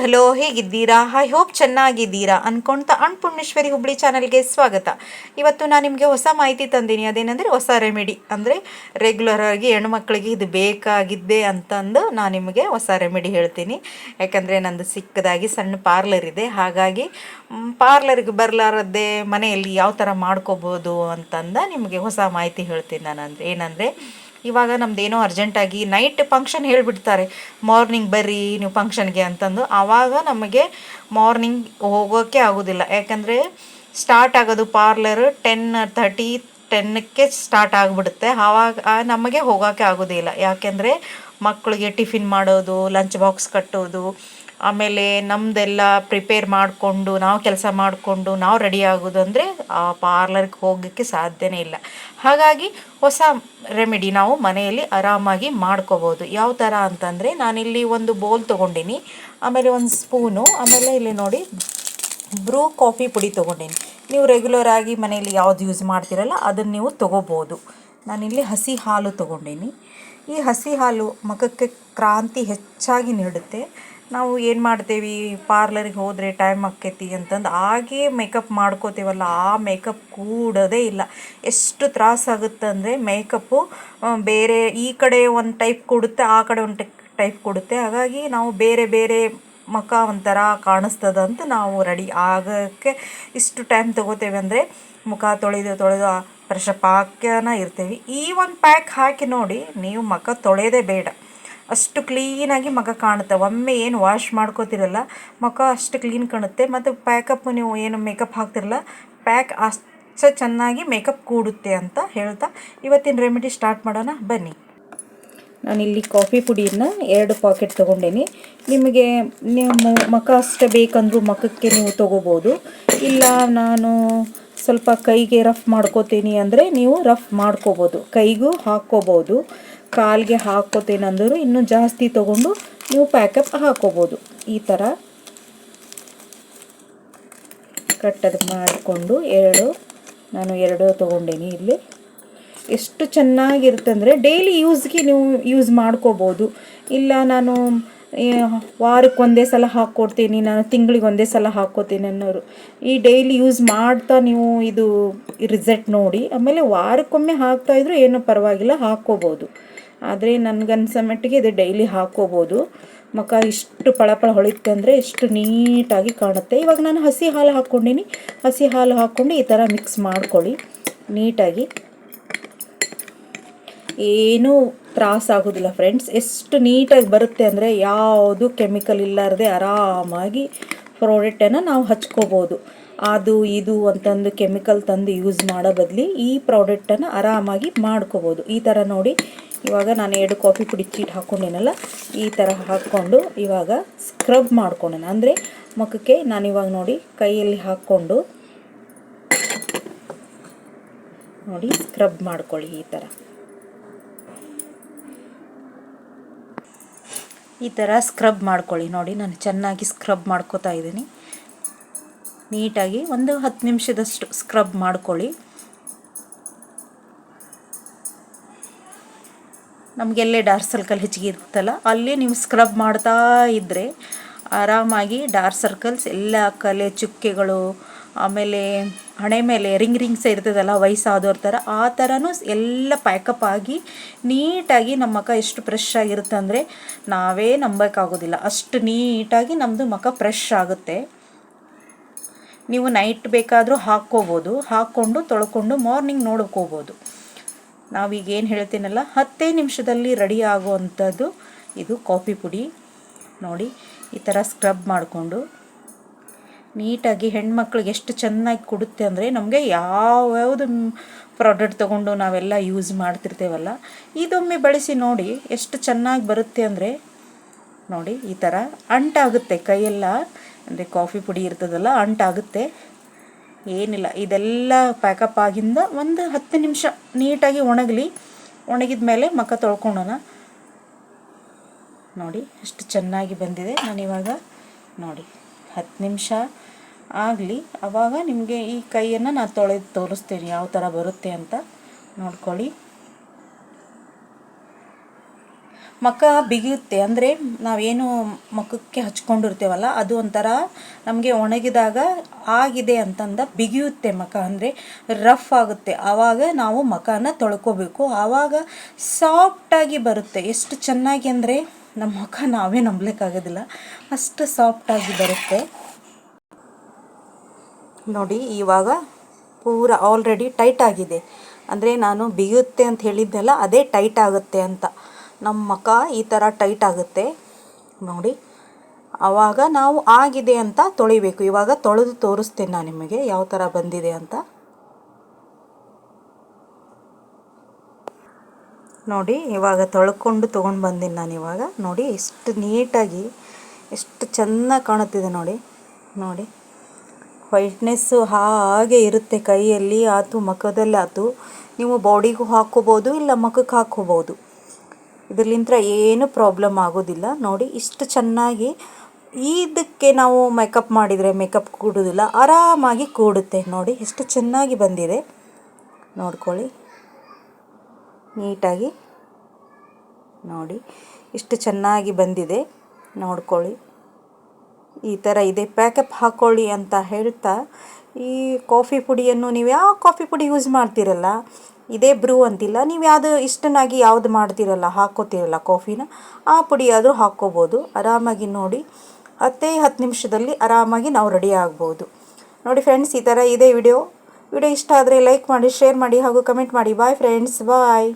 Hello, ಹೇಗಿದ್ದೀರಾ? I hope ಚೆನ್ನಾಗಿದ್ದೀರಾ ಅನ್ಕೊಳ್ತಾ ಪುಣ್ಯೇಶ್ವರಿ ಹುಬ್ಳಿ ಚಾನಲ್ಗೆ ಸ್ವಾಗತ. ಇವತ್ತು ನಾನು ನಿಮಗೆ ಹೊಸ ಮಾಹಿತಿ ತಂದೀನಿ. ಅದೇನೆಂದರೆ ಹೊಸ ರೆಮಿಡಿ, ಅಂದರೆ ರೆಗ್ಯುಲರ್ ಆಗಿ ಹೆಣ್ಮಕ್ಳಿಗೆ ಇದು ಬೇಕಾಗಿದ್ದೆ ಅಂತಂದು ನಾನು ನಿಮಗೆ ಹೊಸ ರೆಮಿಡಿ ಹೇಳ್ತೀನಿ. ಯಾಕಂದರೆ ನಂದು ಸಿಕ್ಕದಾಗಿ ಸಣ್ಣ ಪಾರ್ಲರ್ ಇದೆ. ಹಾಗಾಗಿ ಪಾರ್ಲರ್ಗೆ ಬರಲಾರದ್ದೇ ಮನೆಯಲ್ಲಿ ಯಾವ ಥರ ಮಾಡ್ಕೋಬೋದು ಅಂತಂದು ನಿಮಗೆ ಹೊಸ ಮಾಹಿತಿ ಹೇಳ್ತೀನಿ. ನಾನು ಏನಂದರೆ, ಇವಾಗ ನಮ್ಮದೇನೋ ಅರ್ಜೆಂಟಾಗಿ ನೈಟ್ ಫಂಕ್ಷನ್ ಹೇಳಿಬಿಡ್ತಾರೆ, ಮಾರ್ನಿಂಗ್ ಬರ್ರಿ ನೀವು ಫಂಕ್ಷನ್ಗೆ ಅಂತಂದು. ಆವಾಗ ನಮಗೆ ಮಾರ್ನಿಂಗ್ ಹೋಗೋಕ್ಕೆ ಆಗೋದಿಲ್ಲ. ಯಾಕಂದರೆ ಸ್ಟಾರ್ಟ್ ಆಗೋದು ಪಾರ್ಲರ್ 10:30 10ಕ್ಕೆ ಸ್ಟಾರ್ಟ್ ಆಗಿಬಿಡುತ್ತೆ. ಆವಾಗ ನಮಗೆ ಹೋಗೋಕ್ಕೆ ಆಗೋದಿಲ್ಲ. ಯಾಕೆಂದರೆ ಮಕ್ಕಳಿಗೆ ಟಿಫಿನ್ ಮಾಡೋದು, ಲಂಚ್ ಬಾಕ್ಸ್ ಕಟ್ಟೋದು, ಆಮೇಲೆ ನಮ್ಮದೆಲ್ಲ ಪ್ರಿಪೇರ್ ಮಾಡಿಕೊಂಡು ನಾವು ಕೆಲಸ ಮಾಡಿಕೊಂಡು ನಾವು ರೆಡಿ ಆಗೋದು ಅಂದರೆ ಆ ಪಾರ್ಲರ್ಗೆ ಹೋಗೋಕ್ಕೆ ಸಾಧ್ಯನೇ ಇಲ್ಲ. ಹಾಗಾಗಿ ಹೊಸ ರೆಮಿಡಿ ನಾವು ಮನೆಯಲ್ಲಿ ಆರಾಮಾಗಿ ಮಾಡ್ಕೋಬೋದು. ಯಾವ ಥರ ಅಂತಂದರೆ, ನಾನಿಲ್ಲಿ ಒಂದು ಬೌಲ್ ತೊಗೊಂಡಿನಿ, ಆಮೇಲೆ ಒಂದು ಸ್ಪೂನು, ಆಮೇಲೆ ಇಲ್ಲಿ ನೋಡಿ ಬ್ರೂ ಕಾಫಿ ಪುಡಿ ತೊಗೊಂಡಿನಿ. ನೀವು ರೆಗ್ಯುಲರ್ ಆಗಿ ಮನೆಯಲ್ಲಿ ಯಾವ್ದು ಯೂಸ್ ಮಾಡ್ತೀರಲ್ಲ ಅದನ್ನು ನೀವು ತೊಗೋಬೋದು. ನಾನಿಲ್ಲಿ ಹಸಿ ಹಾಲು ತೊಗೊಂಡಿನಿ. ಈ ಹಸಿ ಹಾಲು ಮುಖಕ್ಕೆ ಕ್ರಾಂತಿ ಹೆಚ್ಚಾಗಿ ನೀಡುತ್ತೆ. ನಾವು ಏನು ಮಾಡ್ತೇವೆ, ಪಾರ್ಲರಿಗೆ ಹೋದರೆ ಟೈಮ್ ಆಕ್ಕೈತಿ ಅಂತಂದು ಹಾಗೇ ಮೇಕಪ್ ಮಾಡ್ಕೋತೀವಲ್ಲ, ಆ ಮೇಕಪ್ ಕೂಡೋದೇ ಇಲ್ಲ. ಎಷ್ಟು ತ್ರಾಸಾಗುತ್ತೆ ಅಂದರೆ, ಮೇಕಪ್ಪು ಬೇರೆ ಈ ಕಡೆ ಒಂದು ಟೈಪ್ ಕೊಡುತ್ತೆ, ಆ ಕಡೆ ಒಂದು ಟೈಪ್ ಕೊಡುತ್ತೆ. ಹಾಗಾಗಿ ನಾವು ಬೇರೆ ಬೇರೆ ಮುಖ ಒಂಥರ ಕಾಣಿಸ್ತದಂತ ನಾವು ರೆಡಿ ಆಗೋಕ್ಕೆ ಇಷ್ಟು ಟೈಮ್ ತೊಗೋತೇವೆ. ಅಂದರೆ ಮುಖ ತೊಳೆದು ಫ್ರೆಶಪ್ ಹಾಕ್ಯನ ಇರ್ತೀವಿ. ಈ ಒಂದು ಪ್ಯಾಕ್ ಹಾಕಿ ನೋಡಿ, ನೀವು ಮುಖ ತೊಳೆಯೋದೇ ಬೇಡ, ಅಷ್ಟು ಕ್ಲೀನಾಗಿ ಮುಖ ಕಾಣುತ್ತೆ. ಒಮ್ಮೆ ಏನು ವಾಶ್ ಮಾಡ್ಕೋತಿರಲ್ಲ, ಮುಖ ಅಷ್ಟು ಕ್ಲೀನ್ ಕಾಣುತ್ತೆ. ಮತ್ತು ಪ್ಯಾಕಪ್ ನೀವು ಏನು ಮೇಕಪ್ ಹಾಕ್ತಿರಲ್ಲ, ಪ್ಯಾಕ್ ಅಷ್ಟು ಚೆನ್ನಾಗಿ ಮೇಕಪ್ ಕೂಡುತ್ತೆ ಅಂತ ಹೇಳ್ತಾ ಇವತ್ತಿನ ರೆಮಿಡಿ ಸ್ಟಾರ್ಟ್ ಮಾಡೋಣ ಬನ್ನಿ. ನಾನಿಲ್ಲಿ ಕಾಫಿ ಪುಡಿಯನ್ನು 2 ಪಾಕೆಟ್ ತೊಗೊಂಡೇನಿ. ನಿಮಗೆ ನೀವು ಮುಖ ಅಷ್ಟೇ ಬೇಕಂದ್ರೂ ಮುಖಕ್ಕೆ ನೀವು ತೊಗೋಬೋದು. ಇಲ್ಲ ನಾನು ಸ್ವಲ್ಪ ಕೈಗೆ ರಫ್ ಮಾಡ್ಕೋತೀನಿ ಅಂದರೆ ನೀವು ರಫ್ ಮಾಡ್ಕೋಬೋದು, ಕೈಗೂ ಹಾಕ್ಕೋಬೋದು. ಕಾಲಿಗೆ ಹಾಕ್ಕೋತೇನೆಂದರೂ ಇನ್ನೂ ಜಾಸ್ತಿ ತೊಗೊಂಡು ನೀವು ಪ್ಯಾಕಪ್ ಹಾಕ್ಕೋಬೋದು. ಈ ಥರ ಕಟ್ಟದು ಮಾಡಿಕೊಂಡು ನಾನು 2 ತೊಗೊಂಡೇನಿ. ಇಲ್ಲಿ ಎಷ್ಟು ಚೆನ್ನಾಗಿರುತ್ತೆ ಅಂದರೆ ಡೈಲಿ ಯೂಸ್ಗೆ ನೀವು ಯೂಸ್ ಮಾಡ್ಕೋಬೋದು. ಇಲ್ಲ ನಾನು ವಾರಕ್ಕೆ ಒಂದೇ ಸಲ ಹಾಕ್ಕೊಡ್ತೀನಿ, ನಾನು ತಿಂಗಳಿಗೆ ಒಂದೇ ಸಲ ಹಾಕ್ಕೋತೀನಿ ಅನ್ನೋರು ಈ ಡೈಲಿ ಯೂಸ್ ಮಾಡ್ತಾ ನೀವು ಇದು ರಿಸಲ್ಟ್ ನೋಡಿ ಆಮೇಲೆ ವಾರಕ್ಕೊಮ್ಮೆ ಹಾಕ್ತಾಯಿದ್ರು ಏನೂ ಪರವಾಗಿಲ್ಲ, ಹಾಕ್ಕೋಬೋದು. ಆದರೆ ನನಗನ್ಸೋ ಮಟ್ಟಿಗೆ ಇದು ಡೈಲಿ ಹಾಕ್ಕೋಬೋದು. ಮುಖ ಇಷ್ಟು ಪಳಪಳ ಹೊಳಿತೆ ಅಂದರೆ ಎಷ್ಟು ನೀಟಾಗಿ ಕಾಣುತ್ತೆ. ಇವಾಗ ನಾನು ಹಸಿ ಹಾಲು ಹಾಕ್ಕೊಂಡಿನಿ. ಹಸಿ ಹಾಲು ಹಾಕ್ಕೊಂಡು ಈ ಥರ ಮಿಕ್ಸ್ ಮಾಡ್ಕೊಳ್ಳಿ ನೀಟಾಗಿ. ಏನೂ ತ್ರಾಸಾಗೋದಿಲ್ಲ ಫ್ರೆಂಡ್ಸ್. ಎಷ್ಟು ನೀಟಾಗಿ ಬರುತ್ತೆ ಅಂದರೆ, ಯಾವುದು ಕೆಮಿಕಲ್ ಇಲ್ಲಾರದೆ ಆರಾಮಾಗಿ ಪ್ರಾಡಕ್ಟನ್ನು ನಾವು ಹಚ್ಕೋಬೋದು. ಅದು ಇದು ಅಂತಂದು ಕೆಮಿಕಲ್ ತಂದು ಯೂಸ್ ಮಾಡೋ ಬದಲಿ ಈ ಪ್ರಾಡಕ್ಟನ್ನು ಆರಾಮಾಗಿ ಮಾಡ್ಕೋಬೋದು. ಈ ಥರ ನೋಡಿ, ಇವಾಗ ನಾನು 2 ಕಾಫಿ ಪುಡಿ ಚೀಟ್ ಹಾಕ್ಕೊಂಡೇನಲ್ಲ, ಈ ಥರ ಹಾಕ್ಕೊಂಡು ಇವಾಗ ಸ್ಕ್ರಬ್ ಮಾಡ್ಕೊಂಡೇನೆ. ಅಂದರೆ ಮುಖಕ್ಕೆ ನಾನಿವಾಗ ನೋಡಿ ಕೈಯಲ್ಲಿ ಹಾಕ್ಕೊಂಡು ನೋಡಿ ಸ್ಕ್ರಬ್ ಮಾಡ್ಕೊಳ್ಳಿ. ಈ ಥರ ಸ್ಕ್ರಬ್ ಮಾಡ್ಕೊಳ್ಳಿ. ನೋಡಿ ನಾನು ಚೆನ್ನಾಗಿ ಸ್ಕ್ರಬ್ ಮಾಡ್ಕೋತಾ ಇದ್ದೀನಿ. ನೀಟಾಗಿ ಒಂದು 10 ನಿಮಿಷದಷ್ಟು ಸ್ಕ್ರಬ್ ಮಾಡ್ಕೊಳ್ಳಿ. ನಮಗೆಲ್ಲೇ ಡಾರ್ಕ್ ಸರ್ಕಲ್ ಹೆಚ್ಚಿಗೆ ಇರುತ್ತಲ್ಲ, ಅಲ್ಲಿ ನೀವು ಸ್ಕ್ರಬ್ ಮಾಡ್ತಾ ಇದ್ದರೆ ಆರಾಮಾಗಿ ಡಾರ್ಕ್ ಸರ್ಕಲ್ಸ್ ಎಲ್ಲ ಕಲೆ ಚುಕ್ಕೆಗಳು, ಆಮೇಲೆ ಹಣೆ ಮೇಲೆ ರಿಂಗ್ಸ್ ಇರ್ತದಲ್ಲ ವಯಸ್ಸಾದವ್ರ ಥರ, ಆ ಥರನೂ ಎಲ್ಲ ಪ್ಯಾಕಪ್ ಆಗಿ ನೀಟಾಗಿ ನಮ್ಮ ಮುಖ ಎಷ್ಟು ಫ್ರೆಶ್ ಆಗಿರುತ್ತೆ ಅಂದರೆ ನಾವೇ ನಂಬೋಕ್ಕಾಗೋದಿಲ್ಲ, ಅಷ್ಟು ನೀಟಾಗಿ ನಮ್ಮದು ಮುಖ ಫ್ರೆಶ್ ಆಗುತ್ತೆ. ನೀವು ನೈಟ್ ಬೇಕಾದರೂ ಹಾಕ್ಕೋಬೋದು, ಹಾಕ್ಕೊಂಡು ತೊಳ್ಕೊಂಡು ಮಾರ್ನಿಂಗ್ ನೋಡ್ಕೋಬೋದು. ನಾವೀಗ ಏನು ಹೇಳ್ತೀನಲ್ಲ, 10 ನಿಮಿಷದಲ್ಲಿ ರೆಡಿ ಆಗುವಂಥದ್ದು ಇದು ಕಾಫಿ ಪುಡಿ. ನೋಡಿ ಈ ಥರ ಸ್ಕ್ರಬ್ ಮಾಡಿಕೊಂಡು ನೀಟಾಗಿ ಹೆಣ್ಮಕ್ಳಿಗೆ ಎಷ್ಟು ಚೆನ್ನಾಗಿ ಕೊಡುತ್ತೆ ಅಂದರೆ, ನಮಗೆ ಯಾವ್ಯಾವುದು ಪ್ರಾಡಕ್ಟ್ ತೊಗೊಂಡು ನಾವೆಲ್ಲ ಯೂಸ್ ಮಾಡ್ತಿರ್ತೇವಲ್ಲ, ಇದೊಮ್ಮೆ ಬಳಸಿ ನೋಡಿ ಎಷ್ಟು ಚೆನ್ನಾಗಿ ಬರುತ್ತೆ ಅಂದರೆ. ನೋಡಿ ಈ ಥರ ಅಂಟಾಗುತ್ತೆ ಕೈಯೆಲ್ಲ, ಅಂದರೆ ಕಾಫಿ ಪುಡಿ ಇರ್ತದಲ್ಲ ಅಂಟಾಗುತ್ತೆ. ಏನಿಲ್ಲ, ಇದೆಲ್ಲ ಪ್ಯಾಕಪ್ ಆಗಿಂದ ಒಂದು 10 ನಿಮಿಷ ನೀಟಾಗಿ ಒಣಗಿದ ಮೇಲೆ ಮುಖ ತೊಳ್ಕೊಳ್ಳೋಣ. ನೋಡಿ ಎಷ್ಟು ಚೆನ್ನಾಗಿ ಬಂದಿದೆ. ನಾನಿವಾಗ ನೋಡಿ 10 ನಿಮಿಷ ಆಗಲಿ, ಆವಾಗ ನಿಮಗೆ ಈ ಕೈಯನ್ನು ನಾನು ತೊಳೆದು ತೋರಿಸ್ತೀನಿ ಯಾವ ಥರ ಬರುತ್ತೆ ಅಂತ ನೋಡ್ಕೊಳ್ಳಿ. ಮುಖ ಬಿಗಿಯುತ್ತೆ. ಅಂದರೆ ನಾವೇನು ಮುಖಕ್ಕೆ ಹಚ್ಕೊಂಡಿರ್ತೇವಲ್ಲ ಅದು ಒಂಥರ ನಮಗೆ ಒಣಗಿದಾಗ ಆಗಿದೆ ಅಂತಂದ ಬಿಗಿಯುತ್ತೆ ಮುಖ, ಅಂದರೆ ರಫ್ ಆಗುತ್ತೆ. ಆವಾಗ ನಾವು ಮುಖನ ತೊಳ್ಕೊಬೇಕು, ಆವಾಗ ಸಾಫ್ಟಾಗಿ ಬರುತ್ತೆ. ಎಷ್ಟು ಚೆನ್ನಾಗಿ ಅಂದರೆ ನಮ್ಮ ಮುಖ ನಾವೇ ನಂಬಲಿಕ್ಕಾಗೋದಿಲ್ಲ, ಅಷ್ಟು ಸಾಫ್ಟಾಗಿ ಬರುತ್ತೆ ನೋಡಿ. ಇವಾಗ ಪೂರ ಆಲ್ರೆಡಿ ಟೈಟ್ ಆಗಿದೆ, ಅಂದರೆ ನಾನು ಬಿಗಿಯುತ್ತೆ ಅಂತ ಹೇಳಿದ್ದೆಲ್ಲ ಅದೇ ಟೈಟ್ ಆಗುತ್ತೆ ಅಂತ. ನಮ್ಮ ಮುಖ ಈ ಥರ ಟೈಟ್ ಆಗುತ್ತೆ ನೋಡಿ. ಆವಾಗ ನಾವು ಆಗಿದೆ ಅಂತ ತೊಳಿಬೇಕು. ಇವಾಗ ತೊಳೆದು ತೋರಿಸ್ತೇನೆ ನಾನು ನಿಮಗೆ ಯಾವ ಥರ ಬಂದಿದೆ ಅಂತ ನೋಡಿ. ಇವಾಗ ತೊಳ್ಕೊಂಡು ತೊಗೊಂಡು ಬಂದೀನಿ ನಾನು. ಇವಾಗ ನೋಡಿ ಎಷ್ಟು ನೀಟಾಗಿ ಎಷ್ಟು ಚೆನ್ನಾಗಿ ಕಾಣುತ್ತಿದೆ ನೋಡಿ. ನೋಡಿ ವೈಟ್ನೆಸ್ಸು ಹಾಗೆ ಇರುತ್ತೆ, ಕೈಯಲ್ಲಿ ಆಯ್ತು ಮುಖದಲ್ಲಿ ಆಯ್ತು. ನೀವು ಬಾಡಿಗೂ ಹಾಕ್ಕೋಬೋದು, ಇಲ್ಲ ಮುಖಕ್ಕೆ ಹಾಕ್ಕೋಬೋದು. ಇದರಲ್ಲಿಂದ ಏನು ಪ್ರಾಬ್ಲಮ್ ಆಗೋದಿಲ್ಲ ನೋಡಿ. ಇಷ್ಟು ಚೆನ್ನಾಗಿ ಇದಕ್ಕೆ ನಾವು ಮೇಕಪ್ ಮಾಡಿದರೆ ಮೇಕಪ್ ಕೂಡೋದಿಲ್ಲ, ಆರಾಮಾಗಿ ಕೂಡುತ್ತೆ ನೋಡಿ. ಎಷ್ಟು ಚೆನ್ನಾಗಿ ಬಂದಿದೆ ನೋಡ್ಕೊಳ್ಳಿ ನೀಟಾಗಿ ನೋಡಿ. ಇಷ್ಟು ಚೆನ್ನಾಗಿ ಬಂದಿದೆ ನೋಡ್ಕೊಳ್ಳಿ. ಈ ಥರ ಇದೆ. ಪ್ಯಾಕಪ್ ಹಾಕ್ಕೊಳ್ಳಿ ಅಂತ ಹೇಳ್ತಾ, ಈ ಕಾಫಿ ಪುಡಿಯನ್ನು ನೀವು ಯಾವ ಕಾಫಿ ಪುಡಿ ಯೂಸ್ ಮಾಡ್ತೀರಲ್ಲ, ಇದೇ ಬ್ರೂ ಅಂತಿಲ್ಲ, ನೀವು ಯಾವುದು ಇಷ್ಟನಾಗಿ ಯಾವುದು ಮಾಡ್ತೀರಲ್ಲ, ಹಾಕ್ಕೋತೀರಲ್ಲ ಕಾಫಿನ, ಆ ಪುಡಿ ಆದರೂ ಹಾಕ್ಕೋಬೋದು ಆರಾಮಾಗಿ ನೋಡಿ. 10 ನಿಮಿಷದಲ್ಲಿ ಆರಾಮಾಗಿ ನಾವು ರೆಡಿ ಆಗ್ಬೋದು ನೋಡಿ. ಫ್ರೆಂಡ್ಸ್, ಈ ಥರ ಇದೆ ವಿಡಿಯೋ ಇಷ್ಟ ಆದರೆ ಲೈಕ್ ಮಾಡಿ, ಶೇರ್ ಮಾಡಿ ಹಾಗೂ ಕಮೆಂಟ್ ಮಾಡಿ. ಬಾಯ್ ಫ್ರೆಂಡ್ಸ್, ಬಾಯ್.